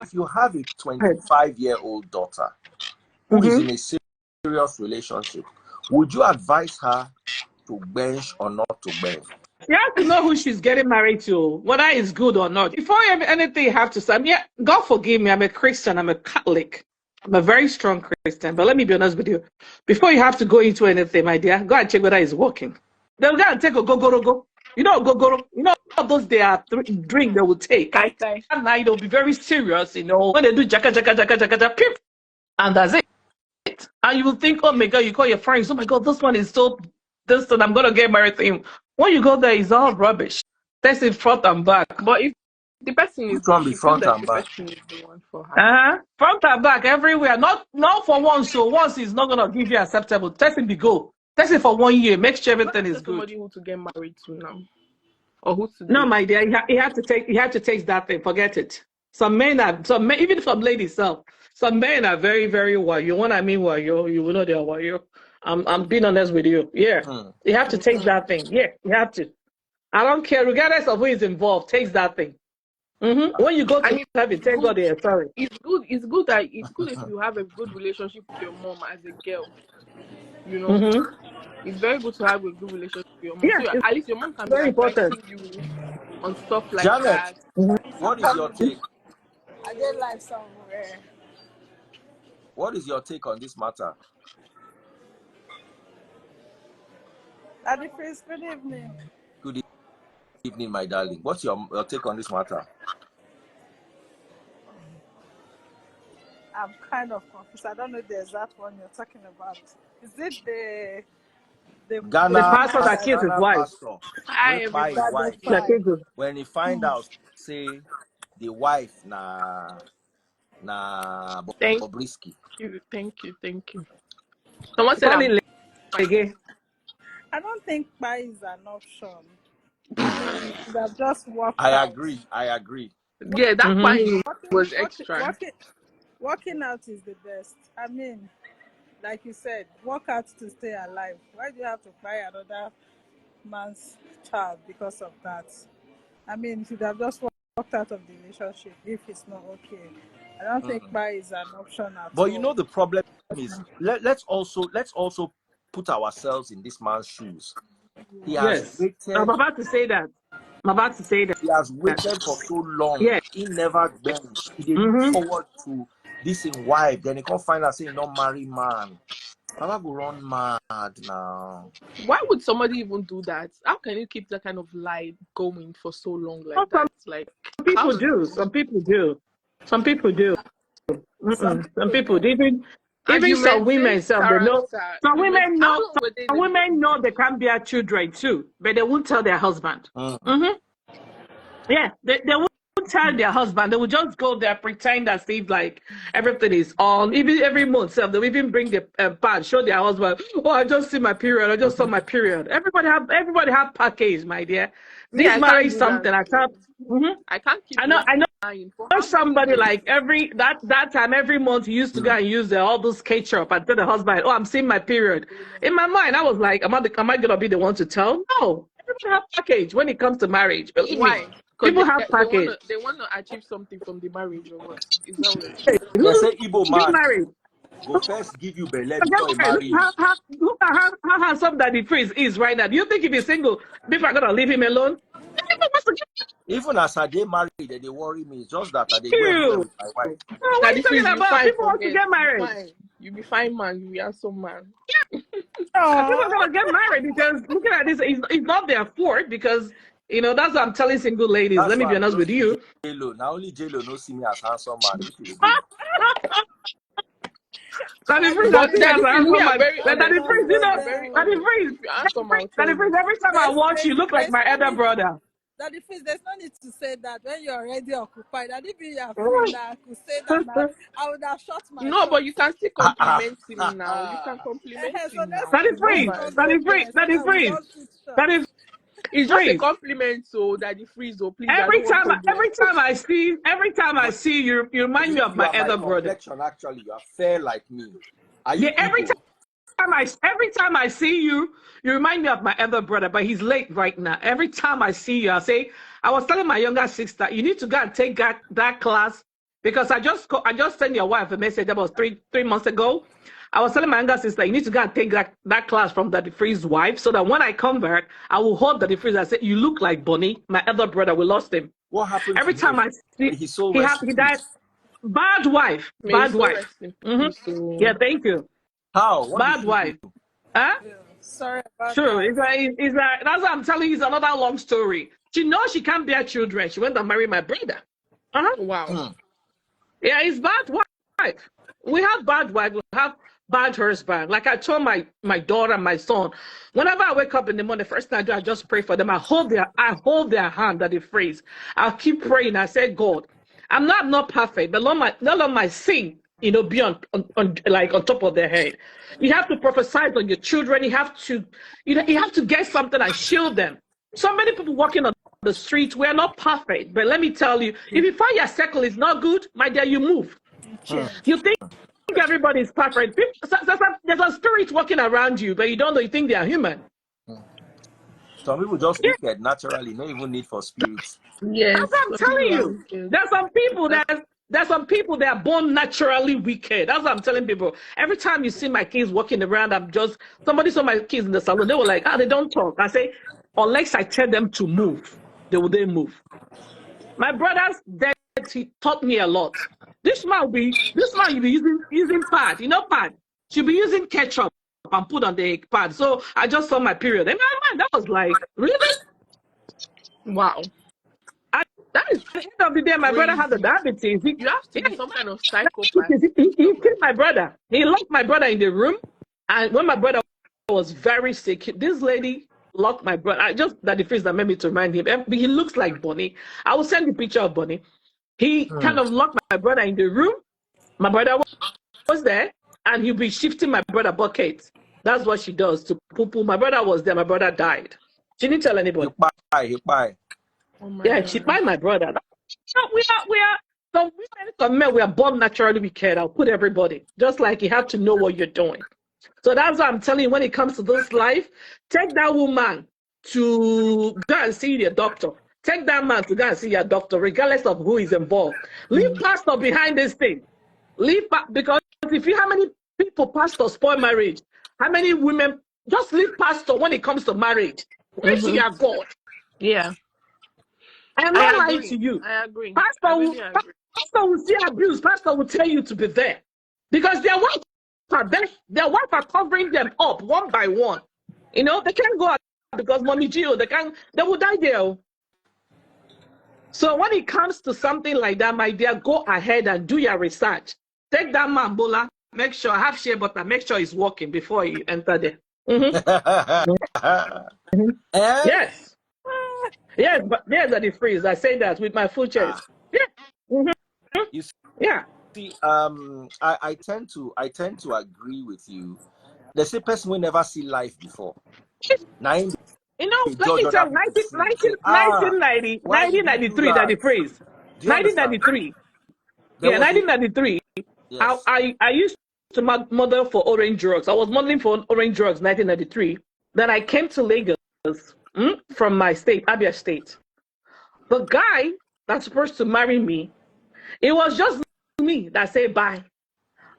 if you have a 25-year-old daughter who is in a serious relationship, would you advise her to bench or not to bench? You have to know who she's getting married to, whether it's good or not. Before anything you have to say, I mean, God forgive me, I'm a Christian, I'm a Catholic. I'm a very strong Christian, but let me be honest with you. Before you have to go into anything, my dear, go and check whether it's working. They'll go and take a go. You know, you know, those they are drink they will take. And now they'll be very serious, you know, when they do jaka, peep, and that's it. And you will think, oh my God, you call your friends, oh my God, this one is so distant, I'm going to get married to him. When you go there, it's all rubbish. That's in front and back. But if the person is from the front and back, the person is the one for her. Front and back, everywhere. Not for once. So once is not gonna give you acceptable. Test it, go. Test it for 1 year. Make sure everything is good. Somebody who to get married to now, or who to? No, my dear, you have to take that thing. Forget it. Some men, even some ladies, some men are very, very wayo. When I mean wayo, you will know they are wayo. I'm being honest with you. Yeah, you have to take that thing. Yeah, you have to. I don't care, regardless of who is involved. Takes that thing. When you go to heaven, thank God they are sorry. It's good if you have a good relationship with your mom as a girl. You know, it's very good to have a good relationship with your mom. Yeah, so at least your mom can very be advising important. you on stuff like Janet, that. What is your take? I did like somewhere. What is your take on this matter? Daddy Chris, good evening. Good evening, my darling. What's your take on this matter? I'm kind of confused. I don't know the exact one you're talking about. Is it the Ghana, the pastor that killed his wife? Hi, everybody. When he find out, say the wife na Bobrisky. Thank you. Someone said again. I don't think buy is an option. That just worked I out. agree. Yeah, that fine was extra. Working out is the best. I mean, like you said, work out to stay alive. Why do you have to buy another man's child because of that? I mean, you should have just walked out of the relationship if it's not okay. I don't think buy is an option at all. But you know the problem is, let's also put ourselves in this man's shoes. He has waited. I'm about to say that. He has waited for so long. Yeah. He never benched. He didn't look forward to this in wife. Then he can't find out saying not marry man. Papa go run mad now. Why would somebody even do that? How can you keep that kind of lie going for so long like that? Like some people do. Some people do. Some people do. Some people even some women, some they know. Some women know. Some women know they can't bear children too, but they won't tell their husband. Yeah, they won't tell their husband. They will just go there, pretend as if like everything is on. Even every month, so they'll even bring the pad, show their husband. Oh, I just see my period. I just saw my period. Everybody have package, my dear. This marriage something I can't. I can't keep. I know somebody like that time every month he used to go and use all those ketchup and tell the husband, oh, I'm seeing my period. In my mind, I was like, am I gonna be the one to tell? No, everybody have package when it comes to marriage. Believe me. People have package. They want to achieve something from the marriage or what? Is that what? They say Igbo man married. Go first give you belly before you marry. Look at how handsome Daddy Prince is right now. Do you think if he's single, people are gonna leave him alone? Even as I get married, they worry me. It's just that I go everywhere with my wife. What are you talking about? People want to get married. You be fine, man. You be handsome, man. People are gonna get married because looking at this, it's not their fault because. You know, that's what I'm telling single ladies. Let me be honest with you. Now only J-Lo no see me as handsome man. Every time I watch you, look like my elder brother. Daddy Freeze, there's no need to say that when you're already occupied. That if you are free now, I could say that now, I would have shot my. No, but you can still compliment him now. You can compliment him now. Daddy Freeze. It's just a compliment, so Daddy Freeze, so please. Every time I see you, you remind me of my elder brother. Actually, you are fair like me. Every time I see you, you remind me of my elder brother, but he's late right now. Every time I see you, I was telling my younger sister, you need to go and take that class because I just sent your wife a message about three months ago. I was telling my younger sister, you need to go and take that class from Daddy Free's wife, so that when I come back, I will hold Daddy Freeze. I said, you look like Bonnie, my other brother. We lost him. What happened Every to time him? I see, he died. Bad wife. Bad wife. Yeah, thank you. How? What Bad wife. Huh? Yeah. Sorry about Sure. that. It's like that's what I'm telling you. It's another long story. She knows she can't bear children. She went and married my brother. Wow. Yeah, it's bad wife. We have bad wife. We have bad husband. Like I told my daughter and my son, whenever I wake up in the morning, the first thing I do, I just pray for them. I hold their hand, that they phrase. I'll keep praying. I say, God, I'm not perfect, but not my sin, be on top of their head. You have to prophesy on your children. You have to get something and shield them. So many people walking on the streets, we're not perfect. But let me tell you, if you find your circle is not good, my dear, you move. You think everybody is perfect. There's a spirit walking around you, but you don't know. You think they are human. Some people just wicked naturally, no even need for spirits. Yes. That's what I'm telling you. There's some people that are born naturally wicked. That's what I'm telling people. Every time you see my kids walking around, somebody saw my kids in the salon. They were like, they don't talk. I say, unless I tell them to move, they move. My brother's dead. He taught me a lot. This man will be using pad, pad. She'll be using ketchup and put on the pad. So I just saw my period. And that was like, really? Wow. That is at the end of the day, my brother had the diabetes. You have to be some kind of psychopath. He killed my brother. He locked my brother in the room. And when my brother was very sick, this lady locked my brother. That the face that made me to remind him. He looks like Bonnie. I will send the picture of Bonnie. He kind of locked my brother in the room. My brother was there, and he'll be shifting my brother buckets. That's what she does to poo-poo. My brother was there. My brother died. She didn't tell anybody. Bye. Yeah, she by my brother. We are some men. We are born naturally wicked. I'll put everybody. Just like you have to know what you're doing. So that's what I'm telling you. When it comes to this life, take that woman to go and see your doctor. Take that man to go and see your doctor, regardless of who is involved. Leave pastor behind this thing. Because if you how many people pastor spoil marriage, how many women just leave pastor when it comes to marriage. Where's your God? Yeah. I'm not lying to you. I agree. Pastor will see abuse. Pastor will tell you to be there. Because their wife are covering them up one by one. They can't go out because Mommy Gio, they will die there. So when it comes to something like that, my dear, go ahead and do your research. Take that man, Bola, make sure, have shea butter, make sure he's working before you enter there. Yes. Yes, but there's the freeze. I say that with my full chest. Yeah. You see, yeah. I tend to agree with you. They say person will never see life before. Let me tell you, 1993, that the phrase. 1993. Yeah, 1993. Yes. I used to model for Orange Drugs. I was modeling for Orange Drugs 1993. Then I came to Lagos from my state, Abia State. The guy that's supposed to marry me, it was just me that said bye.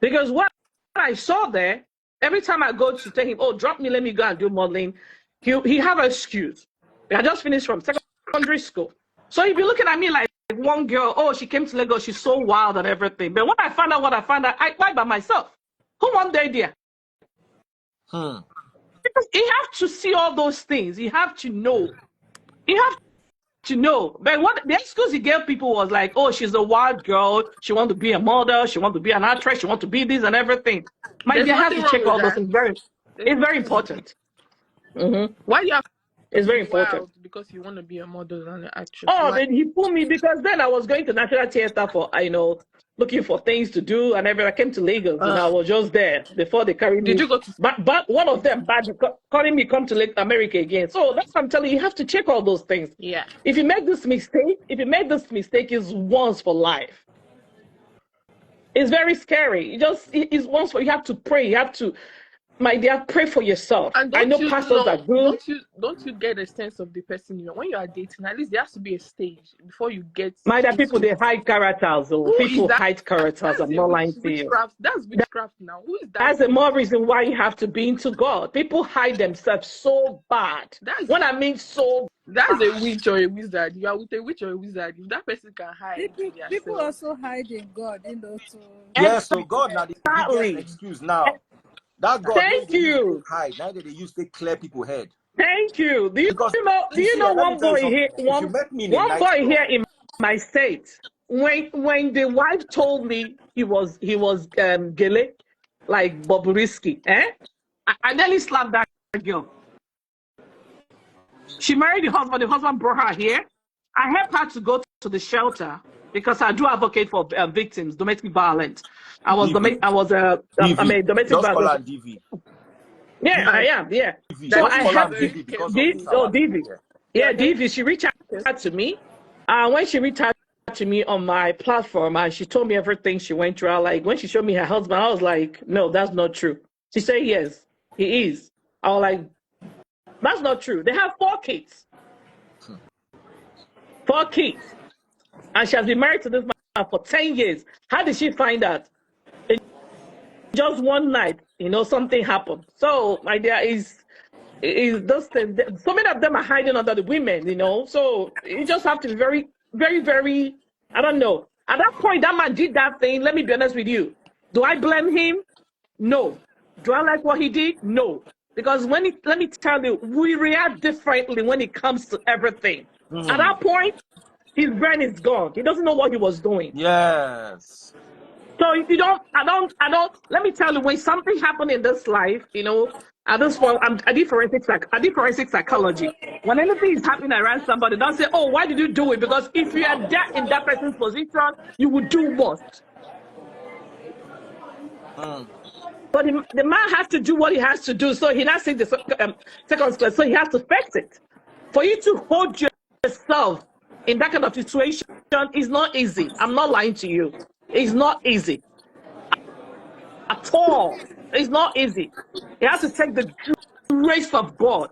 Because what I saw there, every time I go to tell him, oh, drop me, let me go and do modeling, he have an excuse. I just finished from secondary school. So he'd be looking at me like one girl, oh, she came to Lagos, she's so wild and everything. But when I found out I went by myself. Who won the idea? Because you have to see all those things. You have to know. But what the excuse he gave people was like, oh, she's a wild girl. She wants to be a model. She wants to be an actress. She wants to be this and everything. You have to check all those things. It's very important. Why do you have It's very important. Because you want to be a model and an actress. Oh, then he pulled me because then I was going to National Theatre for, looking for things to do and everything. I came to Lagos and I was just there before they carried me. Did you go to... But one of them calling me come to Lake America again. So that's what I'm telling you. You have to check all those things. Yeah. If you make this mistake, it's once for life. It's very scary. It's once for, you have to pray. You have to My dear, pray for yourself. And I know pastors are good. don't you get a sense of the person when you are dating? At least there has to be a stage before you get My dear, to people, they hide characters. Oh, who is people that? hide characters. I'm not lying to you. Witchcraft. That's witchcraft now. Who is that? That's the more reason why you have to be into God. People hide themselves so bad. When I mean so That's bad. a witch or a wizard. You are with a witch or a wizard. If that person can hide People also hide in God, too. Yes, so God now the biggest excuse now. That God Thank you. hide. Now they use to clear people's head. Thank you. Do you know one boy here? One boy here in my state. When the wife told me he was gele, like Bobrisky, I nearly slapped that girl. She married the husband brought her here. I helped her to go to the shelter because I do advocate for victims, domestic violence. I'm a domestic violence. DV. Yeah, I am. Yeah. So I have DV. Yeah, DV. She reached out to me. When she reached out to me on my platform, and she told me everything she went through. Like when she showed me her husband, I was like, no, that's not true. She said, yes, he is. I was like, that's not true. They have 4 kids. 4 kids. And she has been married to this man for 10 years. How did she find out? In just one night, something happened. So, my dear, is those things. So many of them are hiding under the women, So you just have to be very, very, very, I don't know. At that point, that man did that thing. Let me be honest with you. Do I blame him? No. Do I like what he did? No. Because let me tell you, we react differently when it comes to everything. At that point, his brain is gone. He doesn't know what he was doing. Yes. So if you don't, let me tell you, when something happened in this life, at this point, I did forensic psychology. When anything is happening around somebody, don't say, oh, why did you do it? Because if you are in that person's position, you would do what? But the man has to do what he has to do. So he not saying the second class. So he has to fix it. For you to hold yourself in that kind of situation is not easy. I'm not lying to you. It's not easy at all. It's not easy. He has to take the grace of God.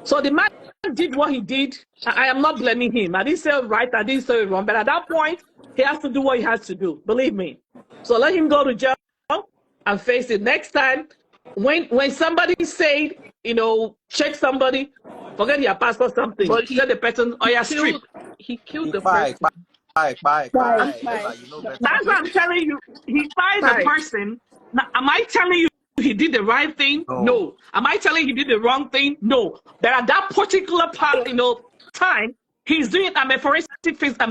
So the man did what he did. I am not blaming him. I didn't say right. I didn't say wrong. But at that point, he has to do what he has to do. Believe me. So let him go to jail and face it. Next time, when somebody said, check somebody, forget your passport something. But tell the person, oh, yeah, strip. He killed the person. Bye. That's what I'm telling you. He fired the person. Now, am I telling you he did the right thing? No. Am I telling you he did the wrong thing? No. But at that particular part, time, he's doing. I'm a forensic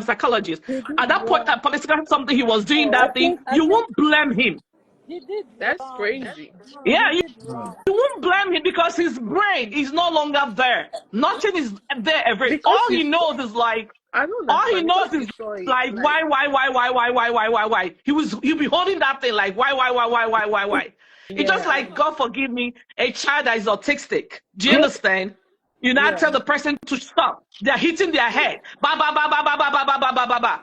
psychologist. At that point, that particular something he was doing that thing. You won't blame him. He did. That's crazy. Yeah, you won't blame him because his brain is no longer there. Nothing is there ever. All he knows is like. All he knows is like why? He'll be holding that thing like why? It's just like, God forgive me, a child that is autistic. Do you understand? You now tell the person to stop. They're hitting their head. Ba ba ba ba ba ba ba ba ba ba ba.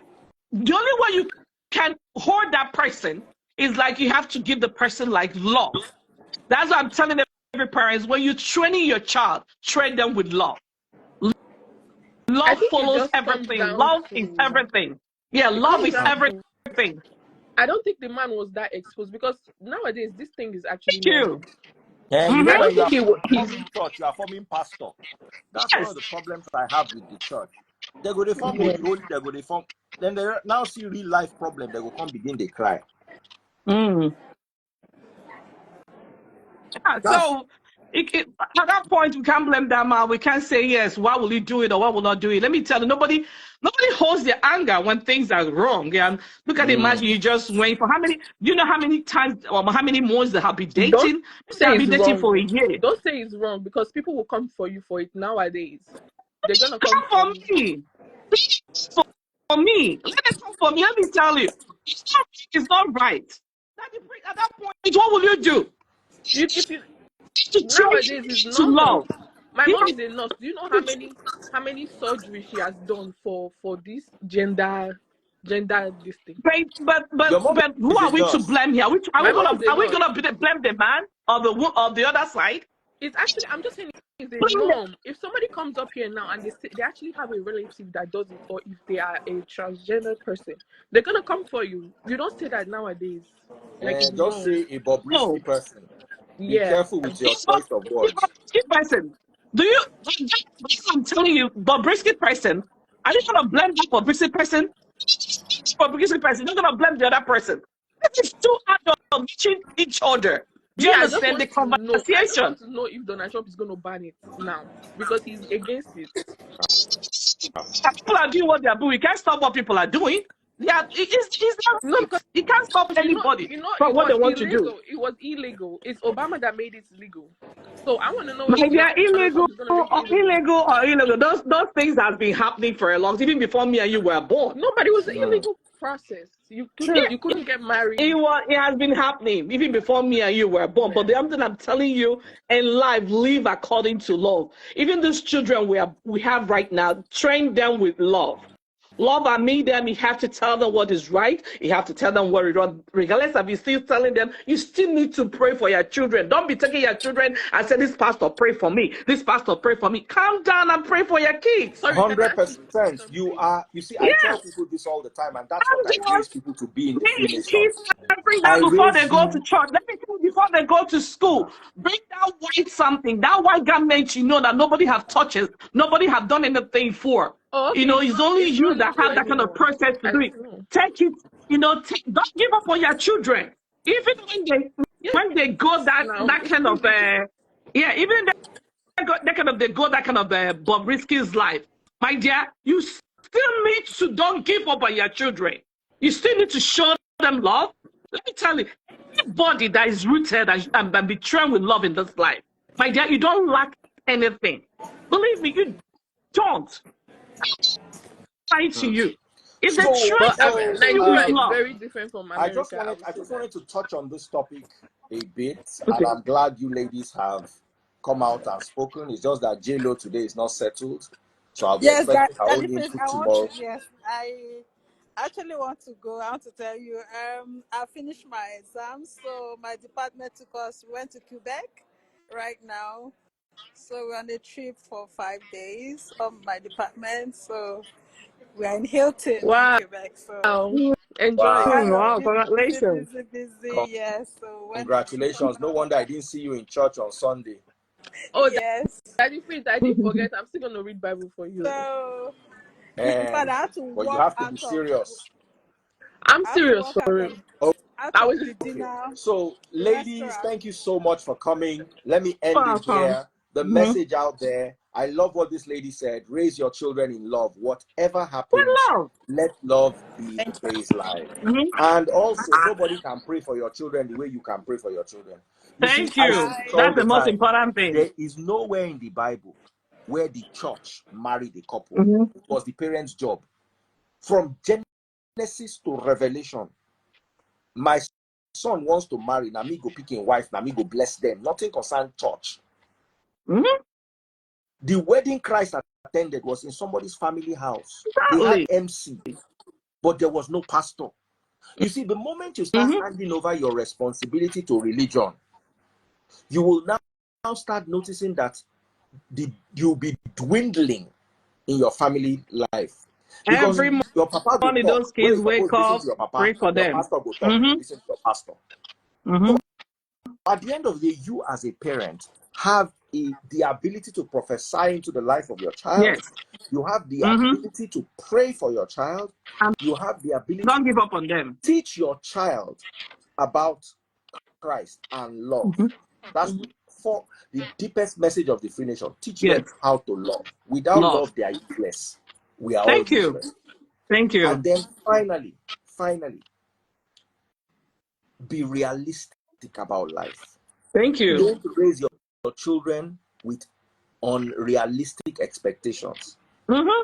The only way you can hold that person is like you have to give the person like love. That's what I'm telling every parent. When you're training your child, train them with love. Love follows everything. Love is everything. Yeah, love is everything. I don't think the man was that exposed because nowadays this thing is actually true. Yeah, you know when you are forming church, you are forming pastor. That's one of the problems I have with the church. They go to form holy, they go to form. Then they now see real life problem. They will come begin they cry. Yeah, so at that point, we can't blame that man. We can't say, yes, why will he do it or why will not do it? Let me tell you, nobody holds their anger when things are wrong. And look at the man you just went for. You know how many times or how many months they have been dating? They have been dating for a year. Don't say it's wrong because people will come for you for it nowadays. They're going to come for me. For me. Let them come for me. Let me tell you. It's not right. At that point, what will you do? Nowadays is to love. My mom is a nurse. Do you know how many surgeries she has done for this gender gender this thing. But Your mom who is are a we to nurse. blame here? Are My we mom gonna is a nurse. blame the man or the other side? It's actually, I'm just saying, it's a Blame the- norm. If somebody comes up here now and they actually have a relative that does it, or if they are a transgender person, they're gonna come for you. You don't say that nowadays. Like, it's Just wrong. say a Bobrisky No. person. Be Yeah. careful with your choice of words. Bobrisky person. Do you? I'm telling you, Bobrisky person. Are you gonna blame the Bobrisky person? Bobrisky person. You're gonna blame the other person. This is two adults meeting each other. Do you Me, I just understand the want to know. I just conversation? want to know if Donald Trump is gonna ban it now because he's against it. People are doing what they are doing. You can't stop what people are doing. Yeah, it's their No, right. because You can't stop anybody from it what they was want to do. illegal. It was illegal. It's Obama that made it legal. So I want to know Like if they are Donald illegal Trump is gonna or make it illegal. illegal. Those things have been happening for a long time, even before me and you were born. No, but it was an illegal process. You couldn't get married. It has been happening even before me and you were born. But the other thing I'm telling you, in life, live according to love. Even these children we have right now, train them with love. Love and meet them, you have to tell them what is right. You have to tell them what is wrong. Regardless of you still telling them, you still need to pray for your children. Don't be taking your children and say, this pastor pray for me. This pastor pray for me. Calm down and pray for your kids. Sorry, can I ask you 100%. something? You see, I tell Yes. people this all the time, and that's what I Calm raise down. people to be in the Bring your kids Freemasons. and bring I that before they raise go to you. church. Let me tell you, before they go to school, bring that white something, that white garment you know that nobody have touched it, nobody have done anything for. Oh, okay. You know, it's only It's you not that legal have that kind of anymore. process to I do it. didn't know. Take it, don't give up on your children. Even Yes, when they go now that it's kind still of legal. even they go that kind of Bobrisky's life. My dear, you still need to don't give up on your children. You still need to show them love. Let me tell you, anybody that is rooted and betrayed with love in this life, my dear, you don't lack anything. Believe me, you don't. Lie to you. If they So, try But to you with Nigeria is love, very different from America. I would I say just that. wanted to touch on this topic a bit, and okay. I'm glad you ladies have come out and spoken. It's just that J-Lo today is not settled, so I'll be Yes, expecting her own Daddy Face, input I want to, tomorrow. yes, I actually want to go. I want to tell you, I finished my exams, so my department took us, we went to Quebec right now. So we're on a trip for 5 days of my department. So we're in Hilton in Wow. Quebec. So Enjoy. Wow! kind of Wow, busy, congratulations. busy, busy. Yes. So went to trip on Congratulations. No wonder I didn't see you in church on Sunday. Oh, yes. Daddy Faith, I didn't forget. I'm still gonna read Bible for you. So in fact, And I had to but you walk have to be out of serious. I'm I have to serious walk for real. out I of was the Okay. dinner So, ladies, restaurant. thank you so much for coming. Let me end it Welcome. here. The Mm-hmm. message out there. I love what this lady said. Raise your children in love. Whatever With happens, love. let love be the baseline. Mm-hmm. And also, nobody can pray for your children the way you can pray for your children. You see, Thank I say you. this all That's the the most time. important thing. There is nowhere in the Bible where the church married a couple. Mm-hmm. It was the parents' job. From Genesis to Revelation, my son wants to marry, na me go pick him wife, na me go bless them. Nothing concern church. Mm-hmm. The wedding Christ attended was in somebody's family house. They had Exactly. MC, but there was no pastor. You see, the moment you start Mm-hmm. handing over your responsibility to religion, you will now start noticing that you'll be dwindling in your family life. Because Every your papa go morning, talk. those When kids you wake supposed to listen up, to your papa, pray for your them. pastor go talk, you Mm-hmm. listen to your pastor. Mm-hmm. At the end of the day, you as a parent have the ability to prophesy into the life of your child. Yes. You have the Mm-hmm. ability to pray for your child. And You have the ability don't give to up on them. teach your child about Christ and love. Mm-hmm. That's for the deepest message of the Free Nation. Teach them Yes. how to love. Without Love. love, they are useless. We are all Thank you. useless. Thank you. And then finally, be realistic about life. Thank you. Don't raise your children with unrealistic expectations. Mm-hmm.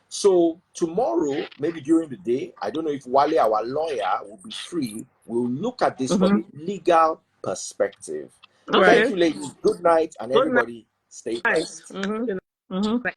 So tomorrow, maybe during the day, I don't know if Wale, our lawyer, will be free. We'll look at this from Mm-hmm. a legal perspective. Okay. Thank you, ladies. Good night, and Good everybody stay night. blessed. Mm-hmm. Mm-hmm.